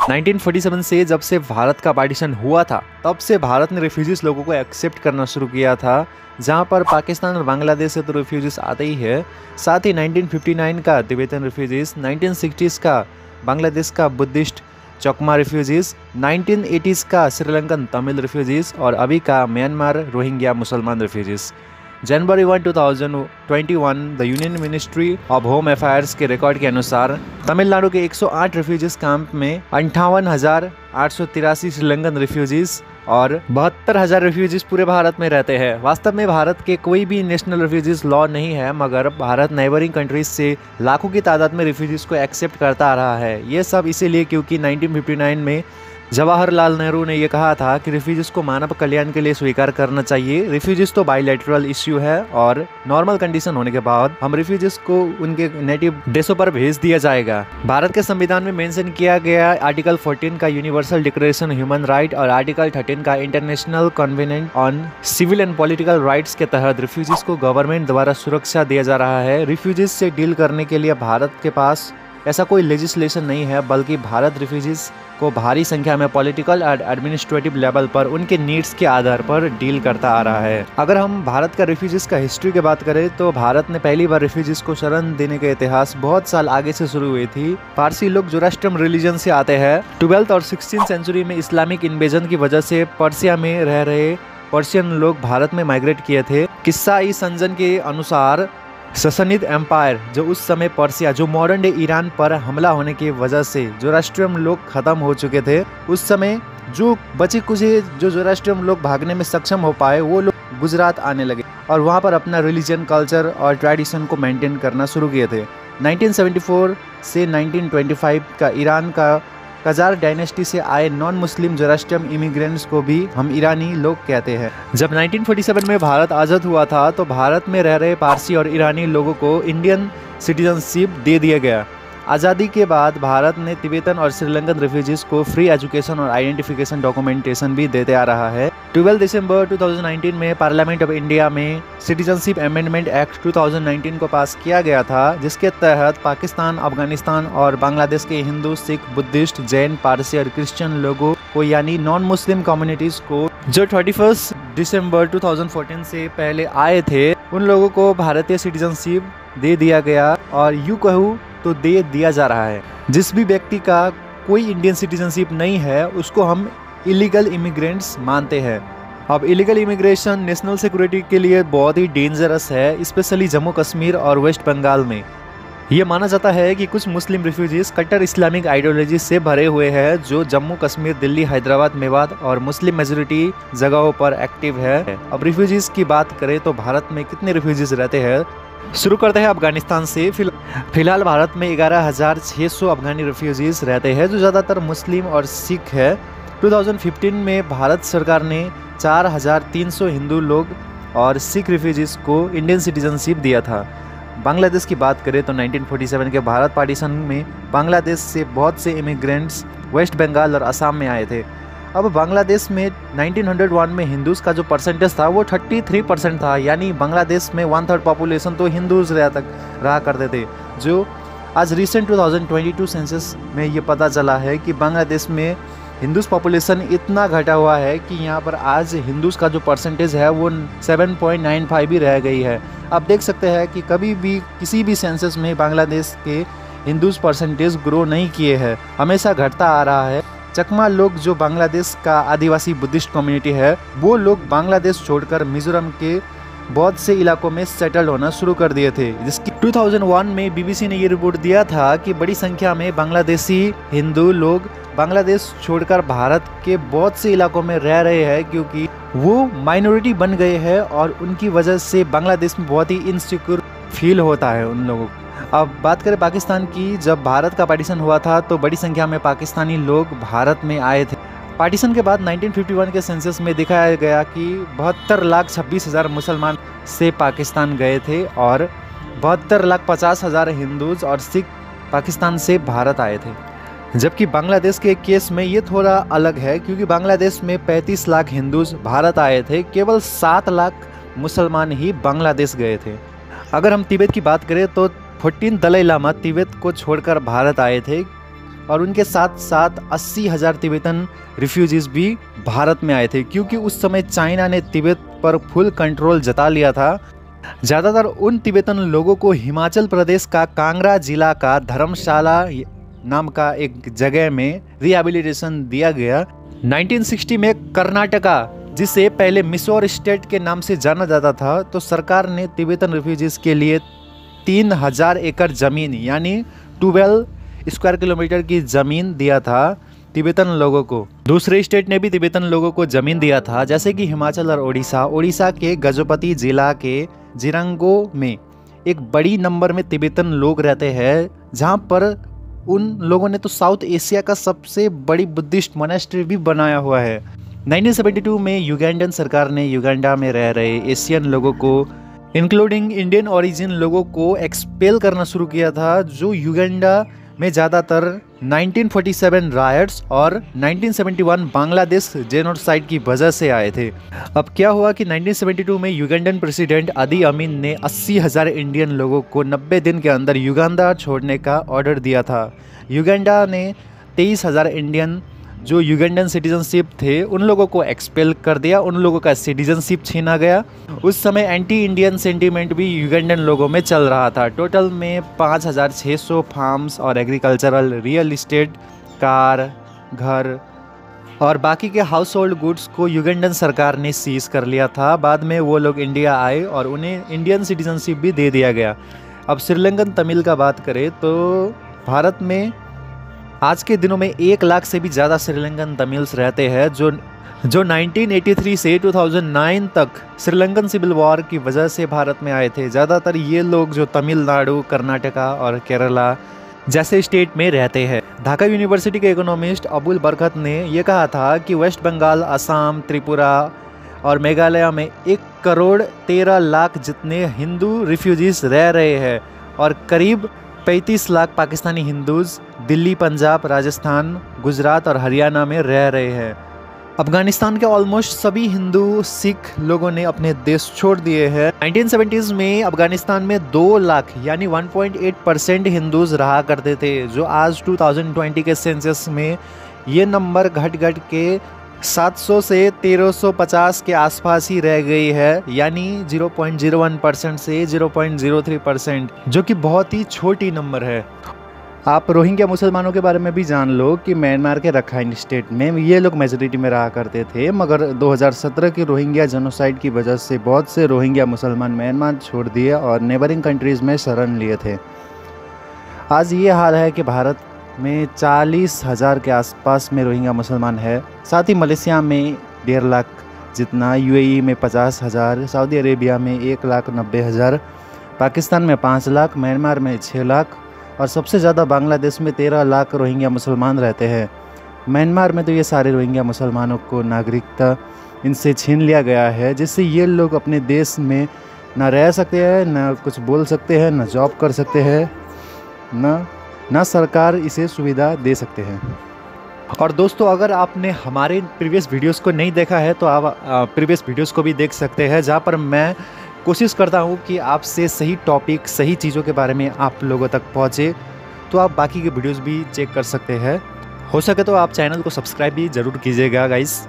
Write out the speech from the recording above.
1947 से जब से भारत का पार्टीशन हुआ था तब से भारत ने रिफ्यूजीज लोगों को एक्सेप्ट करना शुरू किया था, जहां पर पाकिस्तान और बांग्लादेश से तो रिफ्यूजीज आते ही है, साथ ही 1959 का तिब्बतन रिफ्यूजीज, 1960s का बांग्लादेश का बुद्धिस्ट चकमा रिफ्यूजीज, 1980s का श्रीलंकन तमिल रिफ्यूजीज और अभी का म्यांमार रोहिंग्या मुसलमान refugees. January 1, 2021 the union ministry of home affairs के रिकॉर्ड के अनुसार तमिलनाडु के 108 रिफ्यूजीज कैंप में 58,883 श्रीलंकन रिफ्यूजीज और 72,000 रिफ्यूजीज पूरे भारत में रहते हैं। वास्तव में भारत के कोई भी नेशनल रिफ्यूजीज लॉ नहीं है, मगर भारत नेबरिंग कंट्रीज से लाखों की तादाद में रिफ्यूजीज को एक्सेप्ट करता आ रहा है। ये सब इसीलिए क्योंकि 1959 में जवाहरलाल नेहरू ने यह कहा था कि रिफ्यूजीज को मानव कल्याण के लिए स्वीकार करना चाहिए। रिफ्यूजीज तो बायलैटरल इश्यू है और नॉर्मल कंडीशन होने के बाद हम रिफ्यूजीज को उनके नेटिव देशों पर भेज दिया जाएगा। भारत के संविधान में मेंशन किया गया आर्टिकल 14 का यूनिवर्सल डिक्लेरेशन ह्यूमन राइट और आर्टिकल 13 का international convention on civil and political rights के तहत रिफ्यूजीज को गवर्नमेंट द्वारा सुरक्षा दिया जा रहा है। रिफ्यूजीज से डील करने के लिए भारत के पास ऐसा कोई लेजिस्लेशन नहीं है, बल्कि भारत रिफ्यूजीज को भारी संख्या में पॉलिटिकल और एडमिनिस्ट्रेटिव लेवल पर उनके नीड्स के आधार पर डील करता आ रहा है। अगर हम भारत का रिफ्यूजीज का हिस्ट्री की बात करें तो भारत ने पहली बार रिफ्यूजीज को शरण देने का इतिहास बहुत साल आगे से शुरू हुई थी। पारसी लोग जोरास्ट्रियन रिलीजन से आते हैं। 12th और 16th सेंचुरी में इस्लामिक इन्वेजन की वजह से पर्सिया में रह रहे पर्शियन लोग भारत में माइग्रेट किए थे। किस्सा ई संजन के अनुसार ससनिद एम्पायर, जो उस समय पर्सिया, जो मॉडर्न डे ईरान पर हमला होने की वजह से जोरास्ट्रियन लोग खत्म हो चुके थे, उस समय जो बचे कुछ जो जोरास्ट्रियन लोग भागने में सक्षम हो पाए वो लोग गुजरात आने लगे और वहाँ पर अपना रिलीजन, कल्चर और ट्रेडिशन को मेंटेन करना शुरू किए थे। 1974 से 1925 का ईरान का कजार डायनेस्टी से आए नॉन मुस्लिम जोरास्ट्रियन इमिग्रेंट्स को भी हम ईरानी लोग कहते हैं। जब 1947 में भारत आज़ाद हुआ था तो भारत में रह रहे पारसी और ईरानी लोगों को इंडियन सिटीजनशिप दे दिया गया। आज़ादी के बाद भारत ने तिब्बतन और श्रीलंकन रिफ्यूजीज को फ्री एजुकेशन और आइडेंटिफिकेशन डॉक्यूमेंटेशन भी देते आ रहा है। 12 दिसंबर 2019 में पार्लियामेंट ऑफ इंडिया में सिटीजनशिप अमेंडमेंट एक्ट 2019 को पास किया गया था, जिसके तहत पाकिस्तान, अफगानिस्तान और बांग्लादेश के हिंदू, सिख, बुद्धिस्ट, जैन, पारसी और क्रिश्चियन लोगों को यानी नॉन मुस्लिम कम्युनिटीज को जो 31 दिसंबर 2014 से पहले आए थे उन लोगों को भारतीय सिटीजनशिप दे दिया गया और यूँ कहूँ तो दे दिया जा रहा है। जिस भी व्यक्ति का कोई इंडियन सिटीजनशिप नहीं है उसको हम इलीगल इमिग्रेंट्स मानते हैं। अब इलीगल इमिग्रेशन नेशनल सिक्योरिटी के लिए बहुत ही डेंजरस है, स्पेशली जम्मू कश्मीर और वेस्ट बंगाल में। ये माना जाता है कि कुछ मुस्लिम रिफ्यूजीज कट्टर इस्लामिक आइडियोलॉजी से भरे हुए हैं जो जम्मू कश्मीर, दिल्ली, हैदराबाद, मेवात और मुस्लिम मेजोरिटी जगहों पर एक्टिव है। अब रिफ्यूजीज की बात करें तो भारत में कितने रिफ्यूजीज रहते हैं, शुरू करते हैं अफगानिस्तान से। फिलहाल भारत में 11,600 अफगानी रिफ्यूजीज रहते हैं जो ज़्यादातर मुस्लिम और सिख है। 2015 में भारत सरकार ने 4,300 हिंदू लोग और सिख रिफ्यूजीज को इंडियन सिटीजनशिप दिया था। बांग्लादेश की बात करें तो 1947 के भारत पार्टीशन में बांग्लादेश से बहुत से इमिग्रेंट्स वेस्ट बंगाल और असम में आए थे। अब बांग्लादेश में 1901 में हिंदूज़ का जो परसेंटेज था वो 33% था, यानी बांग्लादेश में 1/3 पॉपुलेशन तो हिंदूज़ रहा करते थे। जो आज रिसेंट 2022 सेंसस में ये पता चला है कि बांग्लादेश में हिंदूज़ पॉपुलेशन इतना घटा हुआ है कि यहाँ पर आज हिंदूज़ का जो परसेंटेज है वो 7.95 भी रह गई है। आप देख सकते हैं कि कभी भी किसी भी सेंसस में बांग्लादेश के हिंदूज़ परसेंटेज ग्रो नहीं किए हैं, हमेशा घटता आ रहा है। चकमा लोग जो बांग्लादेश का आदिवासी बुद्धिस्ट कम्युनिटी है वो लोग बांग्लादेश छोड़कर मिजोरम के बहुत से इलाकों में सेटल होना शुरू कर दिए थे, जिसकी 2001 में बीबीसी ने ये रिपोर्ट दिया था कि बड़ी संख्या में बांग्लादेशी हिंदू लोग बांग्लादेश छोड़कर भारत के बहुत से इलाकों में रह रहे हैं क्योंकि वो माइनॉरिटी बन गए हैं और उनकी वजह से बांग्लादेश में बहुत ही इनसिक्योर फील होता है उन लोगों को। अब बात करें पाकिस्तान की, जब भारत का पार्टीशन हुआ था तो बड़ी संख्या में पाकिस्तानी लोग भारत में आए थे। पार्टीशन के बाद 1951 के सेंसस में दिखाया गया कि 72,26,000 मुसलमान से पाकिस्तान गए थे और 72,50,000 हिंदूज और सिख पाकिस्तान से भारत आए थे। जबकि बांग्लादेश के केस में ये थोड़ा अलग है क्योंकि बांग्लादेश में 35 लाख हिंदूज भारत आए थे, केवल 7 लाख मुसलमान ही बांग्लादेश गए थे। अगर हम तिब्बत की बात करें तो 14 दलाई लामा तिब्बत को छोड़कर भारत आए थे और उनके साथ साथ 80,000 तिब्बतन रिफ्यूजीज़ भी भारत में आए थे, क्योंकि उस समय चाइना ने तिब्बत पर फुल कंट्रोल जता लिया था। ज़्यादातर उन तिब्बतन लोगों को हिमाचल प्रदेश का कांगड़ा जिला का धर्मशाला नाम का एक जगह में रिहेबिलिटेशन दिया गया। 1960 में कर्नाटका, जिसे पहले मिसौर स्टेट के नाम से जाना जाता था, तो सरकार ने तिब्बतन रिफ्यूजीज़ के लिए 3000 एकड़ ज़मीन यानी 12 स्क्वायर किलोमीटर की ज़मीन दिया था तिब्बतन लोगों को। दूसरे स्टेट ने भी तिब्बतन लोगों को ज़मीन दिया था, जैसे कि हिमाचल और उड़ीसा के गजपति जिला के जिरंगो में एक बड़ी नंबर में तिब्बतन लोग रहते हैं, जहाँ पर उन लोगों ने तो साउथ एशिया का सबसे बड़ी बुद्धिस्ट मोनेस्ट्री भी बनाया हुआ है। 1972 में युगांडन सरकार ने युगांडा में रह रहे एशियन लोगों को इंक्लूडिंग इंडियन ओरिजिन लोगों को एक्सपेल करना शुरू किया था, जो युगांडा में ज़्यादातर 1947 रायट्स और 1971 बांग्लादेश जेनोसाइड की वजह से आए थे। अब क्या हुआ कि 1972 में युगांडन प्रेसिडेंट अदी अमीन ने 80,000 इंडियन लोगों को 90 दिन के अंदर युगांडा छोड़ने का ऑर्डर दिया था। युगांडा ने 23,000 इंडियन जो युगांडन सिटीजनशिप थे उन लोगों को एक्सपेल कर दिया, उन लोगों का सिटीजनशिप छीना गया। उस समय एंटी इंडियन सेंटीमेंट भी युगांडन लोगों में चल रहा था। टोटल में 5,600 फार्म्स और एग्रीकल्चरल, रियल इस्टेट, कार, घर और बाकी के हाउस होल्ड गुड्स को युगांडन सरकार ने सीज कर लिया था। बाद में वो लोग इंडिया आए और उन्हें इंडियन सिटीजनशिप भी दे दिया गया। अब श्रीलंकन तमिल का बात करें तो भारत में आज के दिनों में 1 लाख से भी ज़्यादा श्रीलंकन तमिल्स रहते हैं, जो 1983 से 2009 तक श्रीलंकन सिविल वॉर की वजह से भारत में आए थे। ज़्यादातर ये लोग जो तमिलनाडु, कर्नाटका और केरला जैसे स्टेट में रहते हैं। ढाका यूनिवर्सिटी के इकोनॉमिस्ट अबुल बरकत ने यह कहा था कि वेस्ट बंगाल, असम, त्रिपुरा और मेघालय में 1,13,00,000 जितने हिंदू रिफ्यूजीज रह रहे हैं और करीब 35 लाख पाकिस्तानी हिंदूज दिल्ली, पंजाब, राजस्थान, गुजरात और हरियाणा में रह रहे हैं। अफगानिस्तान के ऑलमोस्ट सभी हिंदू सिख लोगों ने अपने देश छोड़ दिए हैं। 1970s में अफगानिस्तान में 2 लाख यानी 1.8% हिंदूज रहा करते थे, जो आज 2020 के सेंसस में ये नंबर घट के 700 से 1350 के आसपास ही रह गई है, यानी 0.01% से 0.03%, जो कि बहुत ही छोटी नंबर है। आप रोहिंग्या मुसलमानों के बारे में भी जान लो कि म्यांमार के रखाइन स्टेट में ये लोग मेजोरिटी में रहा करते थे, मगर 2017 की रोहिंग्या जेनोसाइड की वजह से बहुत से रोहिंग्या मुसलमान म्यांमार छोड़ दिए और नेबरिंग कंट्रीज़ में शरण लिए थे। आज ये हाल है कि भारत में 40,000 के आसपास में रोहिंग्या मुसलमान है। साथ ही मलेशिया में 1.5 लाख जितना, यूएई में 50,000, सऊदी अरेबिया में 1,90,000, पाकिस्तान में 5 लाख, म्यांमार में 6 लाख और सबसे ज़्यादा बांग्लादेश में 13 लाख रोहिंग्या मुसलमान रहते हैं। म्यांमार में तो ये सारे रोहिंग्या मुसलमानों को नागरिकता इनसे छीन लिया गया है, जिससे ये लोग अपने देश में ना रह सकते हैं, ना कुछ बोल सकते हैं, ना जॉब कर सकते हैं, ना सरकार इसे सुविधा दे सकते हैं। और दोस्तों, अगर आपने हमारे प्रीवियस वीडियोस को नहीं देखा है तो आप प्रीवियस वीडियोस को भी देख सकते हैं, जहाँ पर मैं कोशिश करता हूँ कि आपसे सही टॉपिक, सही चीज़ों के बारे में आप लोगों तक पहुँचे। तो आप बाकी के वीडियोस भी चेक कर सकते हैं। हो सके तो आप चैनल को सब्सक्राइब भी ज़रूर कीजिएगा गाइस।